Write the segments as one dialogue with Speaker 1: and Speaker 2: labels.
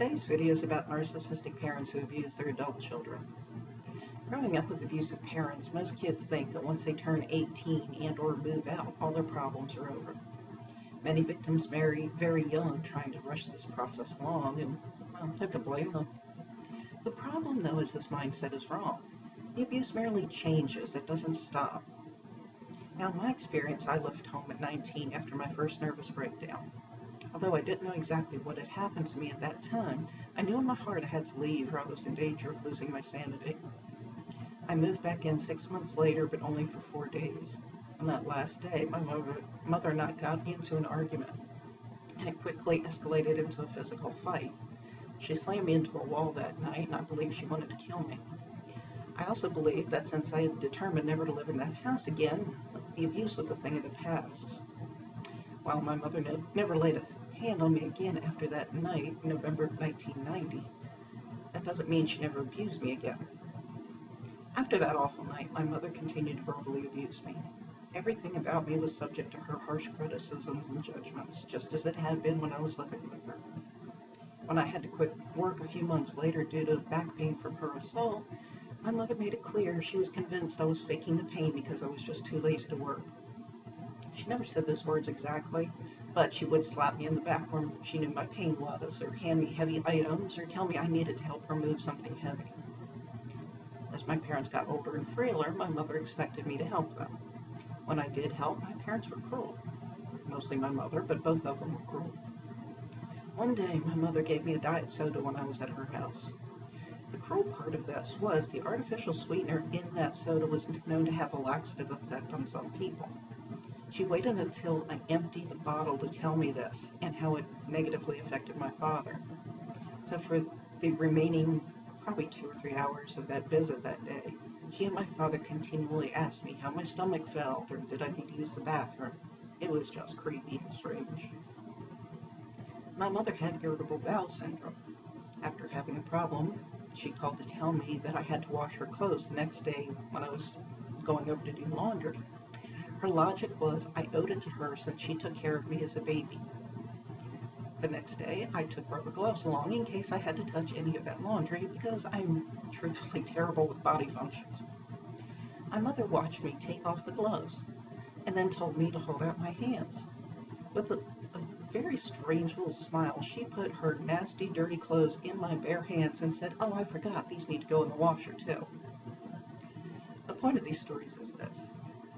Speaker 1: Today's video is about narcissistic parents who abuse their adult children. Growing up with abusive parents, most kids think that once they turn 18 and or move out, all their problems are over. Many victims marry very young, trying to rush this process along, and well, who can blame them? The problem, though, is this mindset is wrong. The abuse merely changes, it doesn't stop. Now, in my experience, I left home at 19 after my first nervous breakdown. Although I didn't know exactly what had happened to me at that time, I knew in my heart I had to leave or I was in danger of losing my sanity. I moved back in 6 months later, but only for 4 days. On that last day, my mother and I got into an argument, and it quickly escalated into a physical fight. She slammed me into a wall that night, and I believe she wanted to kill me. I also believe that since I had determined never to live in that house again, the abuse was a thing of the past. While my mother never laid a hand on me again after that night, November of 1990, that doesn't mean she never abused me again. After that awful night, my mother continued to verbally abuse me. Everything about me was subject to her harsh criticisms and judgments, just as it had been when I was living with her. When I had to quit work a few months later due to back pain from her assault, my mother made it clear she was convinced I was faking the pain because I was just too lazy to work. She never said those words exactly, but she would slap me in the back where she knew my pain was, or hand me heavy items, or tell me I needed to help her move something heavy. As my parents got older and frailer, my mother expected me to help them. When I did help, my parents were cruel. Mostly my mother, but both of them were cruel. One day, my mother gave me a diet soda when I was at her house. The cruel part of this was the artificial sweetener in that soda was known to have a laxative effect on some people. She waited until I emptied the bottle to tell me this and how it negatively affected my father. So for the remaining probably 2 or 3 hours of that visit that day, she and my father continually asked me how my stomach felt or did I need to use the bathroom. It was just creepy and strange. My mother had irritable bowel syndrome. After having a problem, she called to tell me that I had to wash her clothes the next day when I was going over to do laundry. Her logic was I owed it to her since she took care of me as a baby. The next day, I took rubber gloves along in case I had to touch any of that laundry because I'm truthfully terrible with body functions. My mother watched me take off the gloves and then told me to hold out my hands. With a very strange little smile, she put her nasty, dirty clothes in my bare hands and said, "Oh, I forgot, these need to go in the washer too." The point of these stories is this.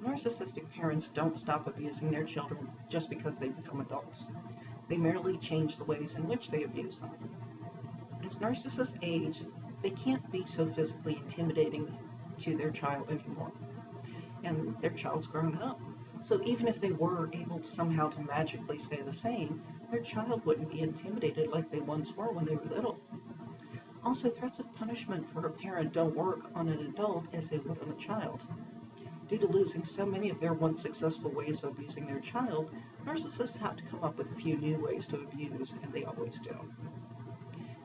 Speaker 1: Narcissistic parents don't stop abusing their children just because they become adults. They merely change the ways in which they abuse them. As narcissists age, they can't be so physically intimidating to their child anymore. And their child's grown up. So even if they were able somehow to magically stay the same, their child wouldn't be intimidated like they once were when they were little. Also, threats of punishment for a parent don't work on an adult as they would on a child. Due to losing so many of their once successful ways of abusing their child, narcissists have to come up with a few new ways to abuse, and they always do.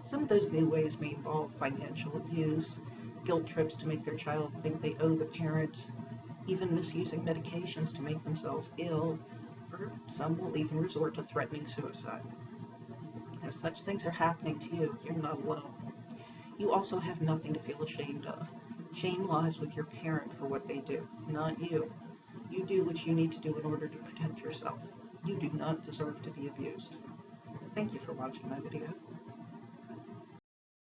Speaker 1: Some of those new ways may involve financial abuse, guilt trips to make their child think they owe the parent, even misusing medications to make themselves ill, or some will even resort to threatening suicide. If such things are happening to you, you're not alone. You also have nothing to feel ashamed of. Shame lies with your parent for what they do, not you. You do what you need to do in order to protect yourself. You do not deserve to be abused. Thank you for watching my video.